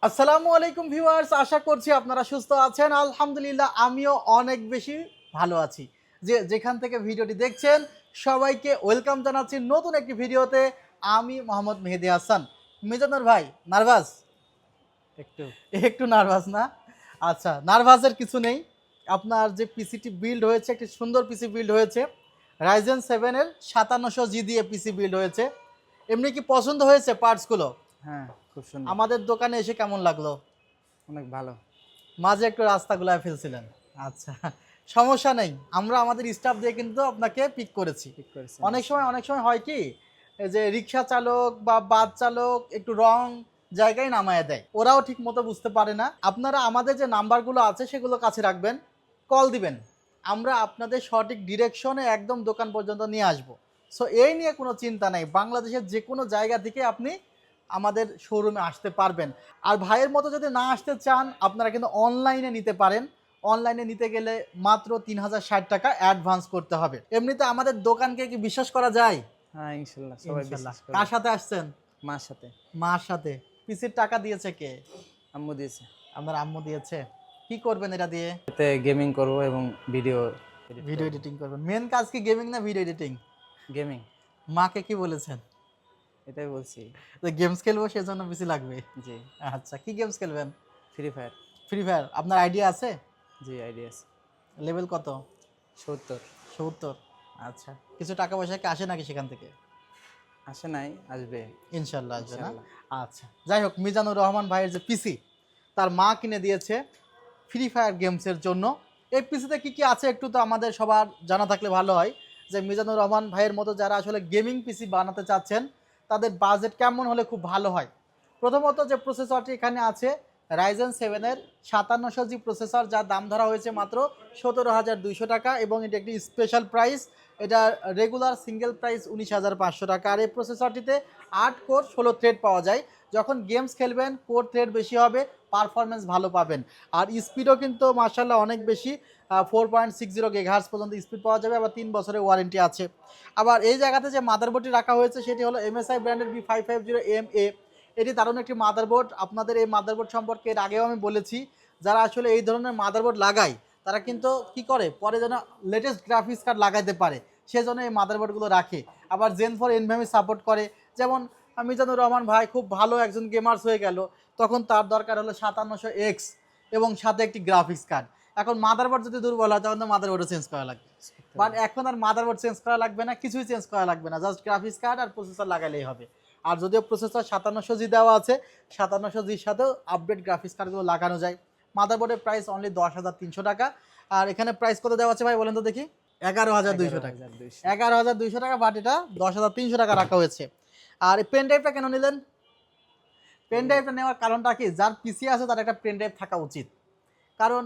আসসালামু আলাইকুম ভিউয়ার্স, আশা করছি আপনারা সুস্থ আছেন। আলহামদুলিল্লাহ আমিও অনেক বেশি ভালো আছি। যেখান থেকে ভিডিওটি দেখছেন সবাইকে ওয়েলকাম জানাচ্ছি নতুন একটি ভিডিওতে। আমি মোহাম্মদ মেহেদী হাসান। মিজানুর ভাই নার্ভাস? একটু একটু নার্ভাস না? আচ্ছা, নার্ভাসের কিছু নেই। আপনার যে পিসিটি বিল্ড হয়েছে একটি সুন্দর পিসি বিল্ড হয়েছে। রাইজেন 7 এর 5700G দিয়ে পিসি বিল্ড হয়েছে। এমনি কি পছন্দ হয়েছে পার্টসগুলো? হ্যাঁ, খুব সুন্দর। আমাদের দোকানে এসে কেমন লাগলো? অনেক ভালো। মাঝে একটু রাস্তা গুলায় ফেলছিলেন। আচ্ছা, সমস্যা নেই। আমরা আমাদের স্টাফ দিয়ে কিন্তু আপনাকে পিক করেছি। ঠিক করেছেন। অনেক সময় হয় কি, এই যে রিক্সা চালক বা বাস চালক একটু রং জায়গায় নামায় দেয়, ওরাও ঠিক মতো বুঝতে পারে না। আপনারা আমাদের যে নাম্বারগুলো আছে সেগুলো কাছে রাখবেন, কল দিবেন, আমরা আপনাদের সঠিক ডিরেকশনে একদম দোকান পর্যন্ত নিয়ে আসব। সো এই নিয়ে কোনো চিন্তা নেই, বাংলাদেশের যে কোনো জায়গা থেকে আপনি আমাদের শোরুমে আসতে পারবেন। আর ভাইয়ের মতো যদি না আসতে চান, আপনারা কিন্তু অনলাইনে নিতে পারেন। অনলাইনে নিতে গেলে মাত্র 3060 টাকা অ্যাডভান্স করতে হবে। এমনিতে আমাদের দোকানকে কি বিশ্বাস করা যায়? হ্যাঁ, ইনশাল্লাহ সবাই ইনশাল্লাহ। বিশ্বাস করে। কার সাথে আসছেন? মার সাথে। মার সাথে। পিসির টাকা দিয়েছে কে? আম্মু দিয়েছে। আপনার আম্মু দিয়েছে। কি করবেন এটা দিয়ে? এতে গেমিং করব এবং ভিডিও ভিডিও এডিটিং করবেন। মেন কাজ কি গেমিং না ভিডিও এডিটিং? গেমিং। মাকে কি বলেছেন? এটাই বলছি। গেমস খেলবো সেজন্য পিসি লাগবে। জি। আচ্ছা, কি গেমস খেলবেন? Free fire. Free fire. আপনার আইডিয়া আছে? জি, আইডিয়া আছে। লেভেল কত? 70। 70। আচ্ছা, কিছু টাকা পয়সা কি আসে নাকি সেখান থেকে? আসে নাই, আসবে। ইনশাল্লাহ আসবে না? ইনশাল্লাহ। আচ্ছা, যাই হোক, মিজানুর রহমান ভাইয়ের যে পিসি, তার মা কিনে দিয়েছে ফ্রি ফায়ার গেমসের জন্য। এই পিসিতে কি কি আছে একটু তো আমাদের সবার জানা থাকলে ভালো হয়, যে মিজানুর রহমান ভাইয়ের মতো যারা আসলে গেমিং পিসি বানাতে চাচ্ছেন তাদের বাজেট কেমন হলে খুব ভালো হয়। প্রথমত যে প্রসেসরটি এখানে আছে, রাইজেন 7 এর 5700G প্রসেসর, যার দাম ধরা হয়েছে মাত্র 17,200 টাকা, এবং এটা একটি স্পেশাল প্রাইস। এটা রেগুলার সিঙ্গেল প্রাইস 19,500 টাকা। আর এই প্রসেসরটিতে 8 কোর 16 থ্রেড পাওয়া যায়। যখন গেমস খেলবেন কোর থ্রেড বেশি হবে, পারফরমেন্স ভালো পাবেন। আর স্পিডও কিন্তু মার্শাল্লাহ অনেক বেশি, 4.60 গিগাহার্টজ পর্যন্ত স্পিড পাওয়া যাবে। আবার 3 বছরের ওয়ারেন্টি আছে। আবার এই জায়গাতে যে মাদারবোর্ডটি রাখা হয়েছে সেটি হলো MSI ব্র্যান্ডের B550MA। এটি দারুণ একটি মাদারবোর্ড। আপনাদের এই মাদারবোর্ড সম্পর্কে এর আগেও আমি বলেছি। যারা আসলে এই ধরনের মাদারবোর্ড লাগায় তারা কিন্তু কি করে, পরে যেন লেটেস্ট গ্রাফিক্স কার্ড লাগাইতে পারে, সেজন্য এই মাদারবোর্ডগুলো রাখে। আবার জেন ফর এনভিএমই সাপোর্ট করে। যেমন মিজানুর রহমান ভাই খুব ভালো একজন গেমার্স হয়ে গেল, তখন তার দরকার হলো 5700X এবং সাথে একটি গ্রাফিক্স কার্ড। এখন মাদারবোর্ড যদি দুর্বল হয় তখন তো মাদারবোর্ডও চেঞ্জ করা লাগবে। বাট এখন আর মাদারবোর্ড চেঞ্জ করা লাগবে না, কিছুই চেঞ্জ করা লাগবে না, জাস্ট গ্রাফিক্স কার্ড আর প্রসেসর লাগালেই হবে। আর যদিও প্রসেসর 5700G দেওয়া আছে, 5700Gর সাথেও আপডেট গ্রাফিক্স কার্ডগুলো লাগানো যায়। মাদারবোর্ডের প্রাইস অনলি 10,300 টাকা। আর এখানে প্রাইস কত দেওয়া আছে ভাই বলেন তো দেখি? 11,200 টাকা। 11,200 টাকা, বাট এটা 10,300 টাকা রাখা হয়েছে। আর এই পেন ড্রাইভটা কেন নিলেন? পেন ড্রাইভটা নেওয়ার কারণটা কি, যার পিসি আছে তার একটা পেন ড্রাইভ থাকা উচিত। কারণ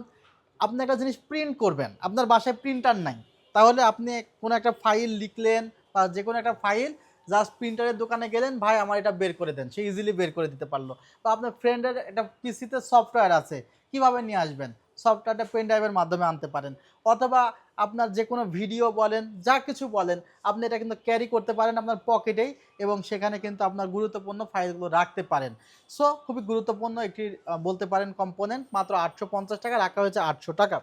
আপনি একটা জিনিস প্রিন্ট করবেন, আপনার বাসায় প্রিন্টার নাই, তাহলে আপনি কোনো একটা ফাইল লিখলেন বা যে কোনো একটা ফাইল, জাস্ট প্রিন্টারের দোকানে গেলেন, ভাই আমার এটা বের করে দেন, সে ইজিলি বের করে দিতে পারলো। বা আপনার ফ্রেন্ডের একটা পিসিতে সফটওয়্যার আছে, কিভাবে নিয়ে আসবেন? সফটওয়্যারটা পেন ড্রাইভের মাধ্যমে আনতে পারেন। অথবা আপনার যে কোনো ভিডিও বলেন, যা কিছু বলেন, আপনি এটা কিন্তু ক্যারি করতে পারেন আপনার পকেটেই, এবং সেখানে কিন্তু আপনার গুরুত্বপূর্ণ ফাইলগুলো রাখতে পারেন। সো খুবই গুরুত্বপূর্ণ একটি বলতে পারেন কম্পোনেন্ট। মাত্র 850 টাকা রাখা হয়েছে, 800 টাকা।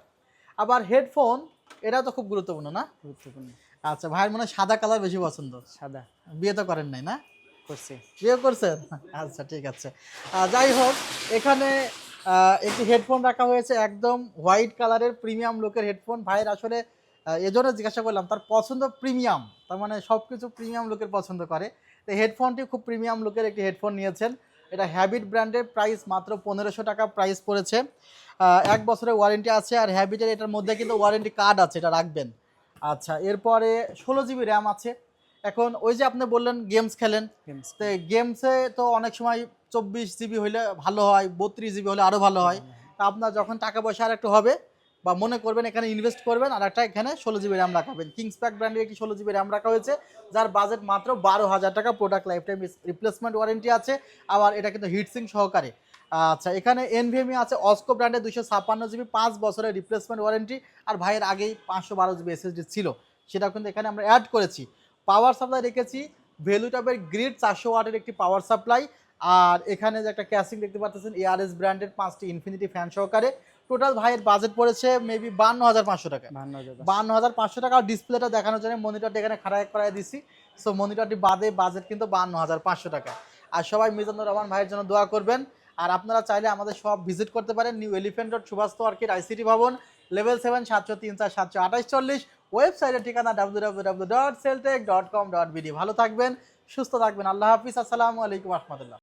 আবার হেডফোন, এটাও তো খুব গুরুত্বপূর্ণ না? গুরুত্বপূর্ণ। আচ্ছা, ভাইয়ের মনে হয় সাদা কালার বেশি পছন্দ। সাদা। বিয়ে তো করেন নাই না? করছি। বিয়ে করছেন? আচ্ছা, ঠিক আছে। যাই হোক, এখানে একটি হেডফোন রাখা হয়েছে, একদম হোয়াইট কালারের প্রিমিয়াম লুকের হেডফোন। ভাইয়ের আসলে এজন্য জিজ্ঞাসা করলাম, তার পছন্দ প্রিমিয়াম, তার মানে সব কিছু প্রিমিয়াম লুকের পছন্দ করে। তো হেডফোনটি খুব প্রিমিয়াম লুকের একটি হেডফোন নিয়েছেন। এটা হ্যাবিট ব্র্যান্ডের, প্রাইস মাত্র 1,500 টাকা প্রাইস পড়েছে। 1 বছরের ওয়ারেন্টি আছে। আর হ্যাবিটের এটার মধ্যে কিন্তু ওয়ারেন্টি কার্ড আছে, এটা রাখবেন। আচ্ছা, এরপরে 16 GB র্যাম আছে। এখন ওই যে আপনি বললেন গেমস খেলেন, গেমস। তো গেমসে তো অনেক সময় 24 GB হইলে ভালো হয়, 32 GB হলে আরও ভালো হয়। তা আপনার যখন টাকা পয়সা আর একটু হবে বা মনে করবেন এখানে ইনভেস্ট করবেন, আর একটা এখানে 16 GB র্যাম রাখাবেন। কিংসপ্যাক ব্র্যান্ডের একটি 16 GB র্যাম রাখা হয়েছে, যার বাজেট মাত্র 12,000 টাকা। Product life time replacement warranty আছে। আবার এটা কিন্তু হিটসিং সহকারে। আচ্ছা, এখানে এনভিএমই আছে অস্কো ব্র্যান্ডের 256 GB, 5 বছরের রিপ্লেসমেন্ট ওয়ারেন্টি। আর ভাইয়ের আগেই 512 GB এসএসডি ছিল, সেটাও কিন্তু এখানে আমরা অ্যাড করেছি। পাওয়ার সাপ্লাই রেখেছি ভ্যালুটপের গ্রিড 400 ওয়াটের একটি পাওয়ার সাপ্লাই। আর এখানে যে একটা ক্যাসিং দেখতে পাচ্ছেন এআরএস ব্র্যান্ডের 5টি ইনফিনিটি ফ্যান সহকারে। টোটাল ভাইয়ের বাজেট পড়েছে মেবি 52,500 টাকা। 52,500 টাকা। ডিসপ্লেটা দেখানোর জন্য মনিটরটা এখানে খাড়া করায় দিছি। সো মনিটরটি বাদে বাজেট কিন্তু 52,500 টাকা। আর সবাই মিজানুর রহমান ভাইয়ের জন্য দোয়া করবেন। আর আপনারা চাইলে আমাদের সব ভিজিট করতে পারেন New Elephant Road Subhash Market ICT ভবন লেভেল 7 703 4 728 ওয়েবসাইটের ঠিকানা www.celltech.com.bd। ভালো থাকবেন, সুস্থ থাকবেন। আল্লাহ হাফিজ। আসসালামু আলাইকুম রহমতুল্লাহ।